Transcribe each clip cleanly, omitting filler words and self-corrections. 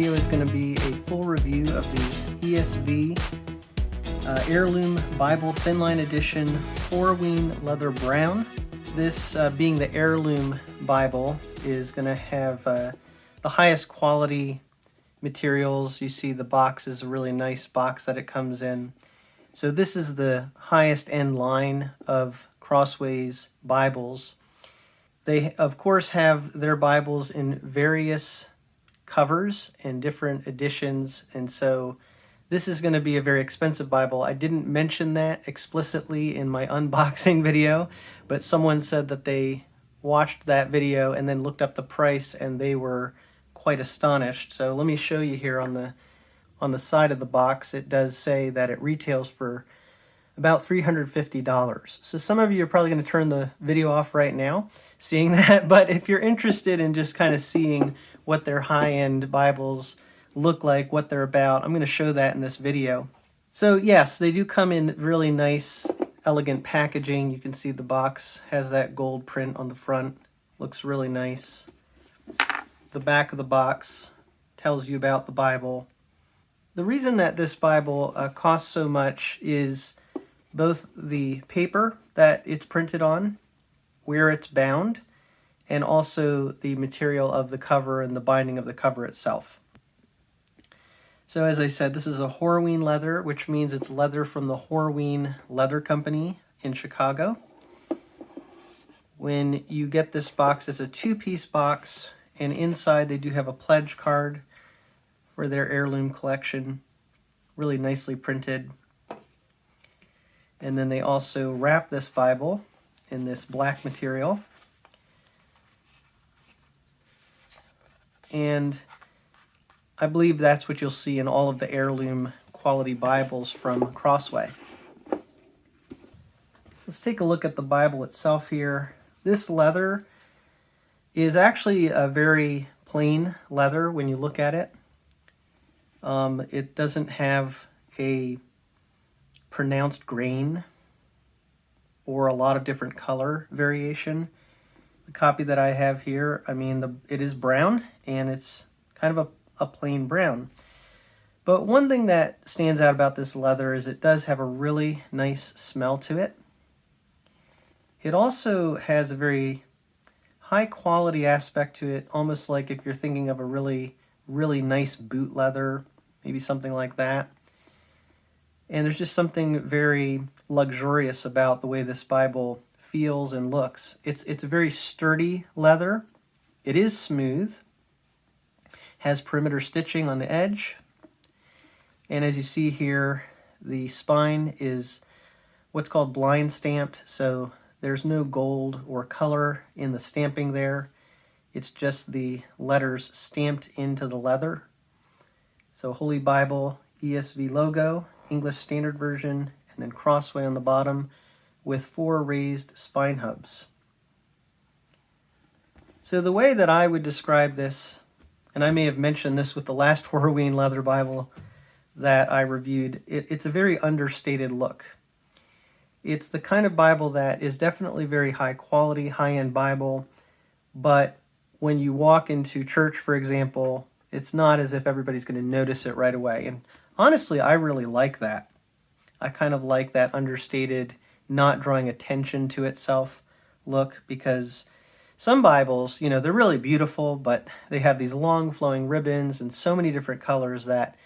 video is going to be a full review of the ESV Heirloom Bible Thinline Edition Horween Leather Brown. This being the Heirloom Bible is going to have the highest quality materials. You see the box is a really nice box that it comes in. So this is the highest end line of Crossway's Bibles. They of course have their Bibles in various covers and different editions, and so this is going to be a very expensive Bible. I didn't mention that explicitly in my unboxing video, but someone said that they watched that video and then looked up the price and they were quite astonished. So let me show you here on the side of the box. It does say that it retails for about $350. So some of you are probably going to turn the video off right now seeing that, but if you're interested in just kind of seeing what their high-end Bibles look like, what they're about, I'm going to show that in this video. So yes, they do come in really nice, elegant packaging. You can see the box has that gold print on the front. Looks really nice. The back of the box tells you about the Bible. The reason that this Bible costs so much is both the paper that it's printed on, where it's bound, and also the material of the cover and the binding of the cover itself. So as I said, this is a Horween leather, which means it's leather from the Horween Leather Company in Chicago. When you get this box, it's a two-piece box, and inside they do have a pledge card for their heirloom collection, really nicely printed. And then they also wrap this Bible in this black material. And I believe that's what you'll see in all of the heirloom quality Bibles from Crossway. Let's take a look at the Bible itself here. This leather is actually a very plain leather when you look at it. It doesn't have a pronounced grain or a lot of different color variation. The copy that I have here, it is brown, and it's kind of a plain brown. But one thing that stands out about this leather is it does have a really nice smell to it. It also has a very high quality aspect to it, almost like if you're thinking of a really, really nice boot leather, maybe something like that. And there's just something very luxurious about the way this Bible feels and looks. It's a very sturdy leather. It is smooth, has perimeter stitching on the edge, and as you see here, the spine is what's called blind stamped, so there's no gold or color in the stamping there. It's just the letters stamped into the leather. So Holy Bible, ESV logo, English Standard Version, and then Crossway on the bottom with 4 raised spine hubs. So the way that I would describe this, and I may have mentioned this with the last Horween Leather Bible that I reviewed, it's a very understated look. It's the kind of Bible that is definitely very high quality, high-end Bible, but when you walk into church, for example, it's not as if everybody's going to notice it right away. And honestly, I really like that. I kind of like that understated, not drawing attention to itself look, because some Bibles, they're really beautiful, but they have these long flowing ribbons and so many different colors that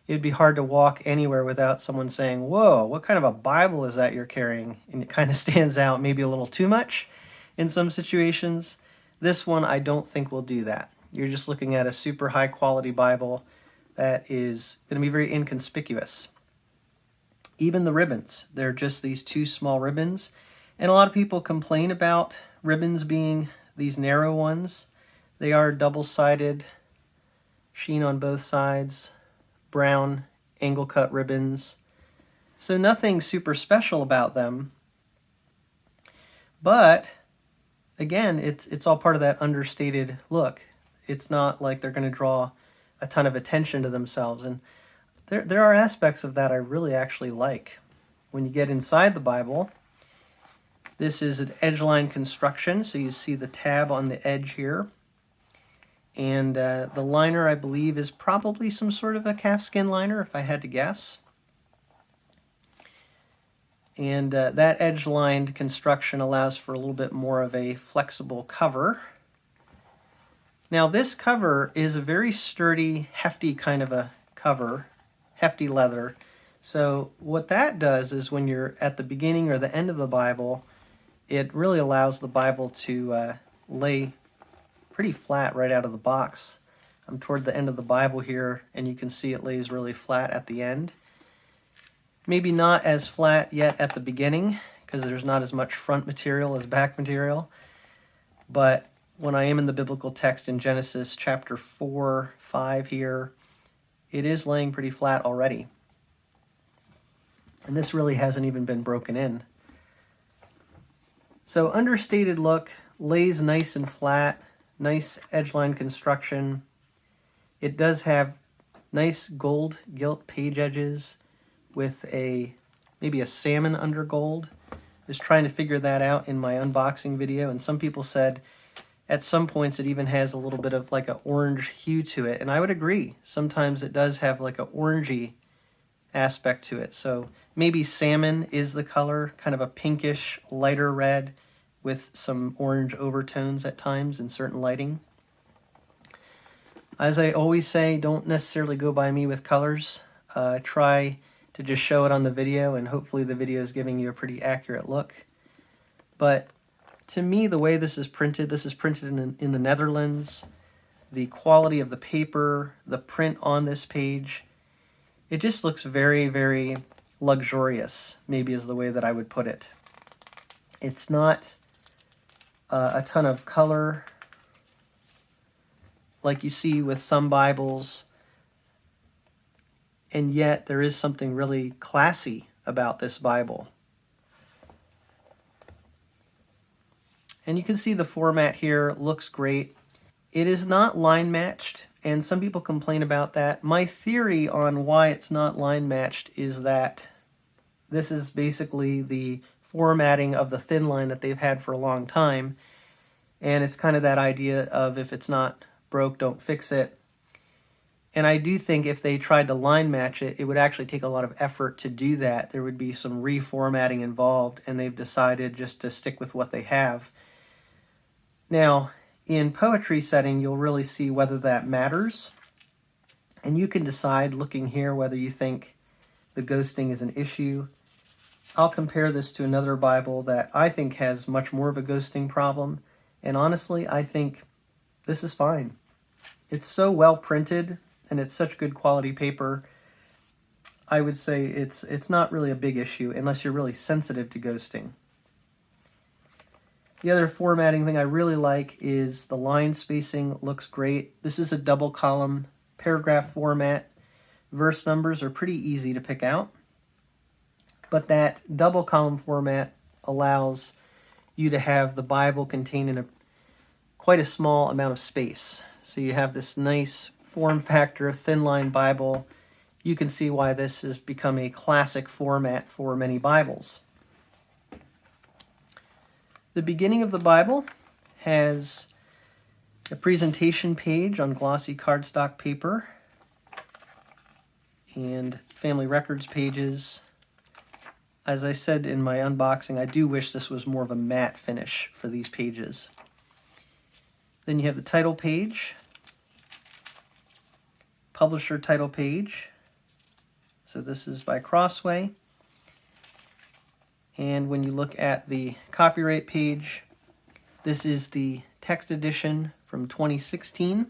it'd be hard to walk anywhere without someone saying, "Whoa, what kind of a Bible is that you're carrying?" And it kind of stands out maybe a little too much in some situations. This one, I don't think will do that. You're just looking at a super high quality Bible that is going to be very inconspicuous. Even the ribbons, they're just these 2 small ribbons. And a lot of people complain about ribbons being these narrow ones. They are double-sided, sheen on both sides, brown angle cut ribbons. So nothing super special about them. But again, it's all part of that understated look. It's not like they're going to draw a ton of attention to themselves. And there are aspects of that I really actually like. When you get inside the Bible, this is an edge line construction, so you see the tab on the edge here. And the liner, I believe, is probably some sort of a calfskin liner, if I had to guess. And that edge-lined construction allows for a little bit more of a flexible cover. Now this cover is a very sturdy, hefty kind of a cover, hefty leather. So what that does is when you're at the beginning or the end of the Bible, it really allows the Bible to lay pretty flat right out of the box. I'm toward the end of the Bible here, and you can see it lays really flat at the end. Maybe not as flat yet at the beginning, because there's not as much front material as back material. But when I am in the biblical text in Genesis chapter 4, 5 here, it is laying pretty flat already. And this really hasn't even been broken in. So understated look, lays nice and flat, nice edge-line construction. It does have nice gold gilt page edges with maybe a salmon under gold. I was trying to figure that out in my unboxing video, and some people said at some points it even has a little bit of like an orange hue to it, and I would agree. Sometimes it does have like an orangey aspect to it. So maybe salmon is the color, kind of a pinkish, lighter red with some orange overtones at times in certain lighting. As I always say, don't necessarily go by me with colors. Try to just show it on the video, and hopefully the video is giving you a pretty accurate look. But to me, the way this is printed in the Netherlands, the quality of the paper, the print on this page, it just looks very, very luxurious, maybe is the way that I would put it. It's not a ton of color like you see with some Bibles, and yet there is something really classy about this Bible. And you can see the format here looks great. It is not line matched, and some people complain about that. My theory on why it's not line matched is that this is basically the formatting of the thin line that they've had for a long time, and it's kind of that idea of if it's not broke, don't fix it. And I do think if they tried to line match it, it would actually take a lot of effort to do that. There would be some reformatting involved, and they've decided just to stick with what they have. Now, in poetry setting, you'll really see whether that matters. And you can decide, looking here, whether you think the ghosting is an issue. I'll compare this to another Bible that I think has much more of a ghosting problem. And honestly, I think this is fine. It's so well printed, and it's such good quality paper. I would say it's not really a big issue unless you're really sensitive to ghosting. The other formatting thing I really like is the line spacing looks great. This is a double column paragraph format. Verse numbers are pretty easy to pick out. But that double column format allows you to have the Bible contained in quite a small amount of space. So you have this nice form factor thin line Bible. You can see why this has become a classic format for many Bibles. The beginning of the Bible has a presentation page on glossy cardstock paper and family records pages. As I said in my unboxing, I do wish this was more of a matte finish for these pages. Then you have the title page, publisher title page. So this is by Crossway. And when you look at the copyright page, this is the text edition from 2016.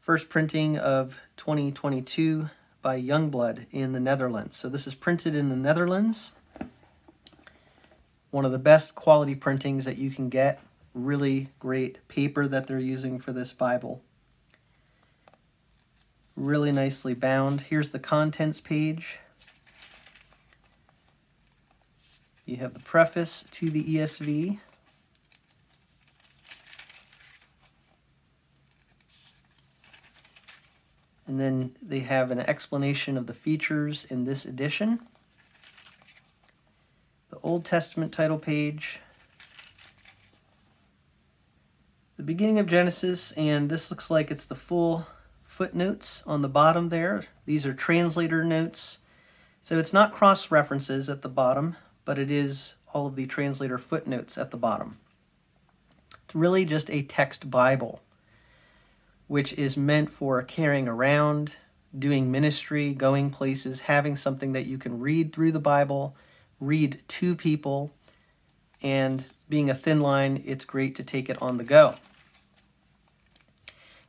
First printing of 2022 by Jongbloed in the Netherlands. So this is printed in the Netherlands. One of the best quality printings that you can get. Really great paper that they're using for this Bible. Really nicely bound. Here's the contents page. You have the preface to the ESV. And then they have an explanation of the features in this edition. The Old Testament title page. the beginning of Genesis, and this looks like it's the full footnotes on the bottom there. These are translator notes. So it's not cross-references at the bottom, but it is all of the translator footnotes at the bottom. It's really just a text Bible, which is meant for carrying around, doing ministry, going places, having something that you can read through the Bible, read to people, and being a thin line, it's great to take it on the go.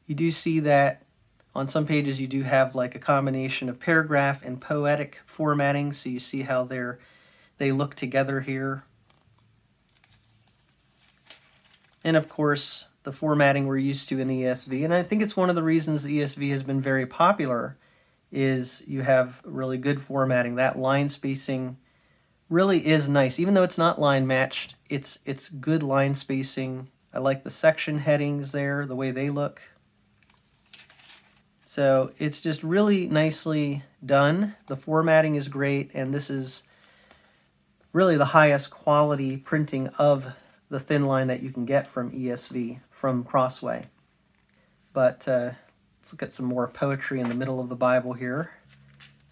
You do see that on some pages you do have like a combination of paragraph and poetic formatting, so you see how they look together here. And of course, the formatting we're used to in the ESV, and I think it's one of the reasons the ESV has been very popular, is you have really good formatting. That line spacing really is nice. Even though it's not line matched, it's good line spacing. I like the section headings there, the way they look. So it's just really nicely done. The formatting is great, and this is really the highest quality printing of the thin line that you can get from ESV, from Crossway. But let's look at some more poetry in the middle of the Bible here.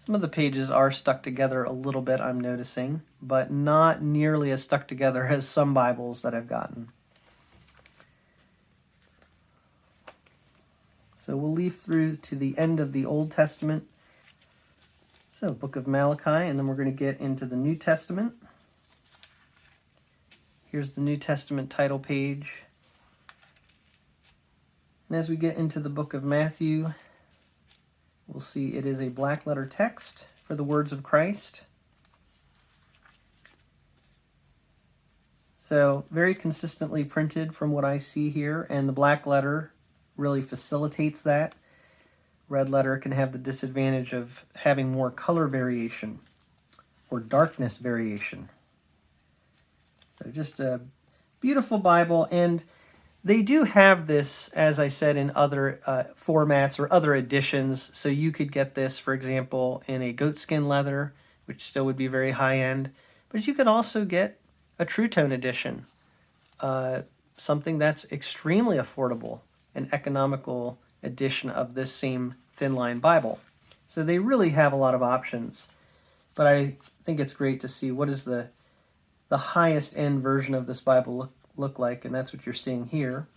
Some of the pages are stuck together a little bit, I'm noticing, but not nearly as stuck together as some Bibles that I've gotten. So we'll leaf through to the end of the Old Testament. So book of Malachi, and then we're going to get into the New Testament. Here's the New Testament title page. And as we get into the book of Matthew, we'll see it is a black letter text for the words of Christ. So very consistently printed from what I see here, and the black letter really facilitates that. Red letter can have the disadvantage of having more color variation or darkness variation. So just a beautiful Bible, and they do have this, as I said, in other formats or other editions. So you could get this, for example, in a goatskin leather, which still would be very high-end. But you could also get a True Tone edition, something that's extremely affordable, an economical edition of this same thin line Bible. So they really have a lot of options. But I think it's great to see what is the highest end version of this Bible look like, and that's what you're seeing here.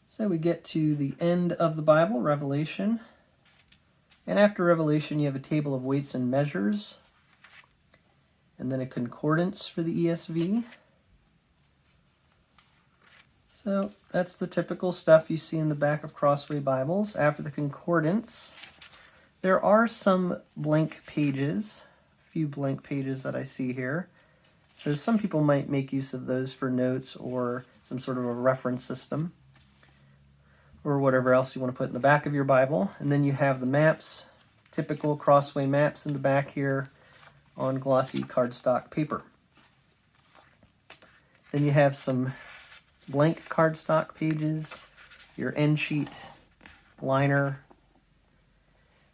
So we get to the end of the Bible, Revelation. And after Revelation, you have a table of weights and measures, and then a concordance for the ESV. So that's the typical stuff you see in the back of Crossway Bibles. After the concordance, there are some blank pages, a few blank pages that I see here. So some people might make use of those for notes or some sort of a reference system or whatever else you want to put in the back of your Bible. And then you have the maps, typical Crossway maps in the back here on glossy cardstock paper. Then you have some blank cardstock pages, your end sheet, liner.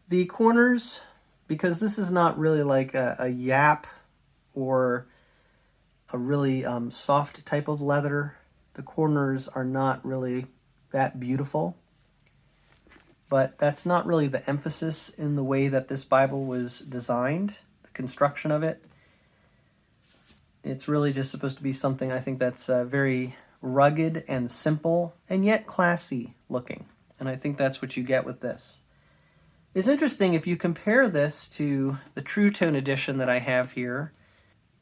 The corners, because this is not really like a yap or a really soft type of leather, the corners are not really that beautiful. But that's not really the emphasis in the way that this Bible was designed, the construction of it. It's really just supposed to be something I think that's very rugged and simple and yet classy looking. And I think that's what you get with this. It's interesting if you compare this to the True Tone edition that I have here.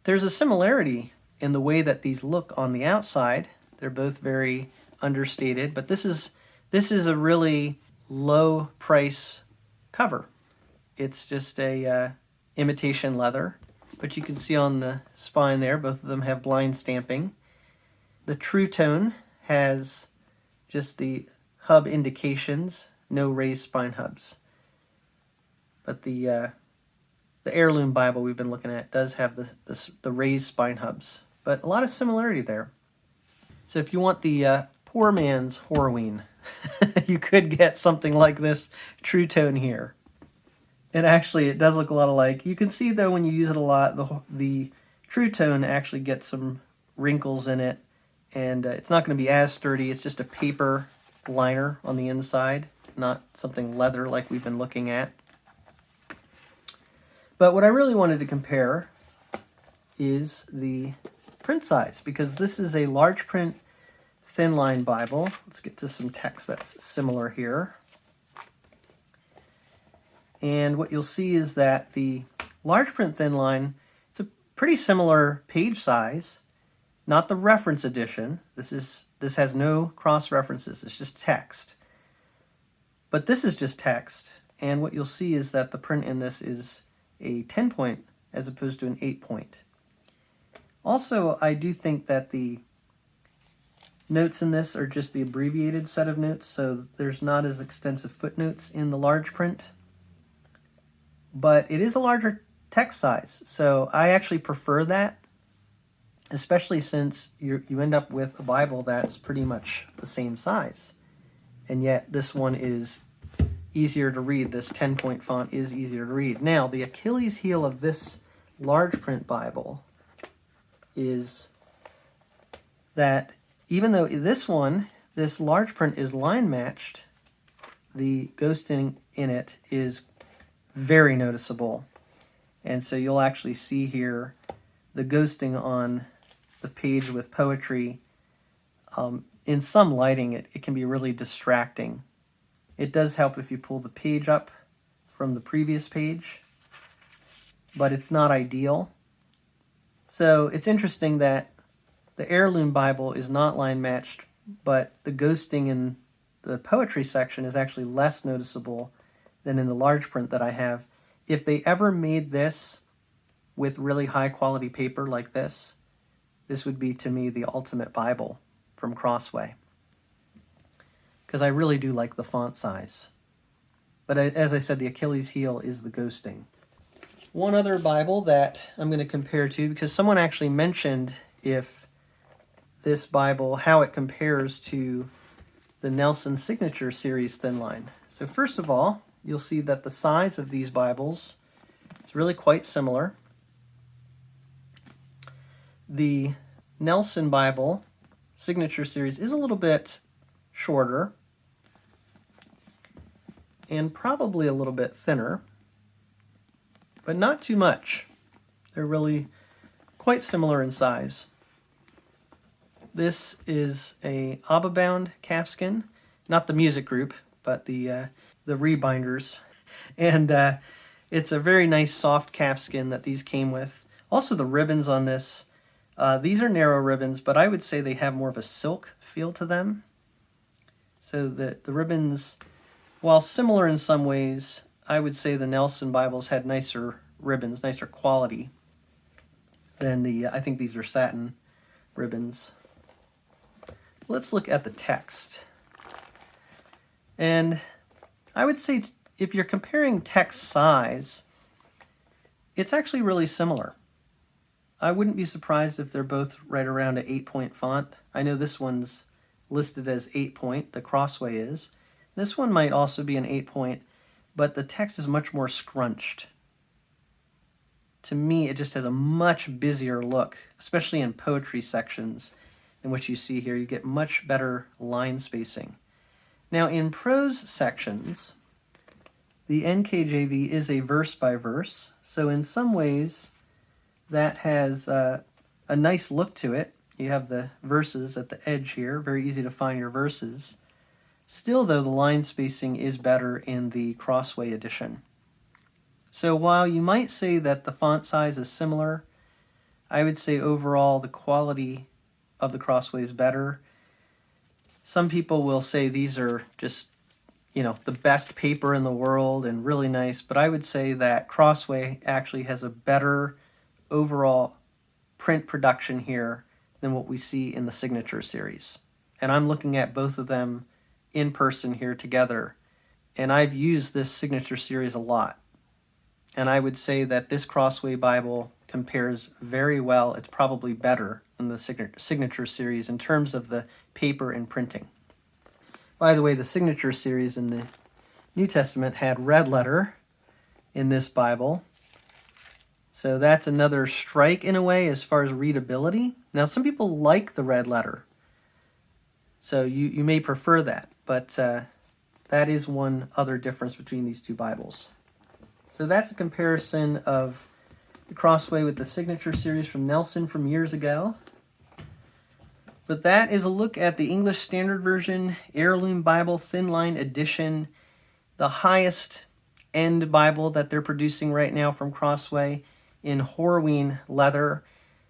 There's a similarity in the way that these look on the outside. They're both very understated, but this is a really low price cover. It's just a imitation leather, but you can see on the spine there, both of them have blind stamping. The True Tone has just the hub indications, no raised spine hubs. But the Heirloom Bible we've been looking at does have the raised spine hubs, but a lot of similarity there. So if you want the poor man's Horween, you could get something like this True Tone here. And actually, it does look a lot alike. You can see, though, when you use it a lot, the True Tone actually gets some wrinkles in it and it's not going to be as sturdy. It's just a paper liner on the inside, not something leather like we've been looking at. But what I really wanted to compare is the print size, because this is a large print Thinline Bible. Let's get to some text that's similar here. And what you'll see is that the large print Thinline, it's a pretty similar page size, not the reference edition. This has no cross references, it's just text. But this is just text, and what you'll see is that the print in this is a 10 point as opposed to an 8 point. Also, I do think that the notes in this are just the abbreviated set of notes, so there's not as extensive footnotes in the large print. But it is a larger text size, so I actually prefer that, especially since you end up with a Bible that's pretty much the same size. And yet this one is easier to read. This 10-point font is easier to read. Now, the Achilles heel of this large print Bible is that even though this large print is line matched, the ghosting in it is very noticeable. And so you'll actually see here the ghosting on the page with poetry. In some lighting, it can be really distracting. It does help if you pull the page up from the previous page, but it's not ideal. So it's interesting that the Heirloom Bible is not line matched, but the ghosting in the poetry section is actually less noticeable than in the large print that I have. If they ever made this with really high quality paper like this would be, to me, the ultimate Bible from Crossway, because I really do like the font size. But as I said, the Achilles heel is the ghosting. One other Bible that I'm going to compare to, because someone actually mentioned if this Bible, how it compares to the Nelson Signature Series Thinline. So first of all, you'll see that the size of these Bibles is really quite similar. The Nelson Bible Signature Series is a little bit shorter and probably a little bit thinner, but not too much. They're really quite similar in size. This is a Abba bound calfskin, not the music group, but the rebinders. And it's a very nice soft calfskin that these came with. Also, the ribbons on this, these are narrow ribbons, but I would say they have more of a silk feel to them. So the ribbons, while similar in some ways, I would say the Nelson Bibles had nicer ribbons, nicer quality than I think these are satin ribbons. Let's look at the text. And I would say if you're comparing text size, it's actually really similar. I wouldn't be surprised if they're both right around an 8-point font. I know this one's listed as 8-point, the Crossway is. This one might also be an 8-point, but the text is much more scrunched. To me, it just has a much busier look, especially in poetry sections than what you see here. You get much better line spacing. Now, in prose sections, the NKJV is a verse by verse, so in some ways that has a nice look to it. You have the verses at the edge here, very easy to find your verses. Still, though, the line spacing is better in the Crossway edition. So while you might say that the font size is similar, I would say overall the quality of the Crossway is better. Some people will say these are just, the best paper in the world and really nice, but I would say that Crossway actually has a better overall print production here than what we see in the Signature series. And I'm looking at both of them in person here together, and I've used this Signature series a lot. And I would say that this Crossway Bible compares very well. It's probably better than the Signature series in terms of the paper and printing. By the way, the Signature series in the New Testament had red letter in this Bible. So that's another strike in a way as far as readability. Now, some people like the red letter. So you may prefer that, but that is one other difference between these two Bibles. So that's a comparison of the Crossway with the Signature Series from Nelson from years ago. But that is a look at the English Standard Version Heirloom Bible Thinline Edition, the highest end Bible that they're producing right now from Crossway in Horween Leather.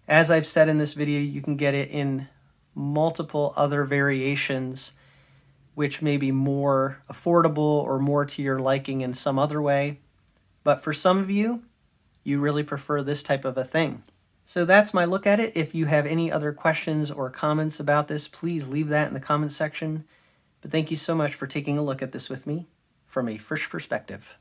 As I've said in this video, you can get it in multiple other variations, which may be more affordable or more to your liking in some other way. But for some of you, you really prefer this type of a thing. So that's my look at it. If you have any other questions or comments about this, please leave that in the comment section. But thank you so much for taking a look at this with me from a fresh perspective.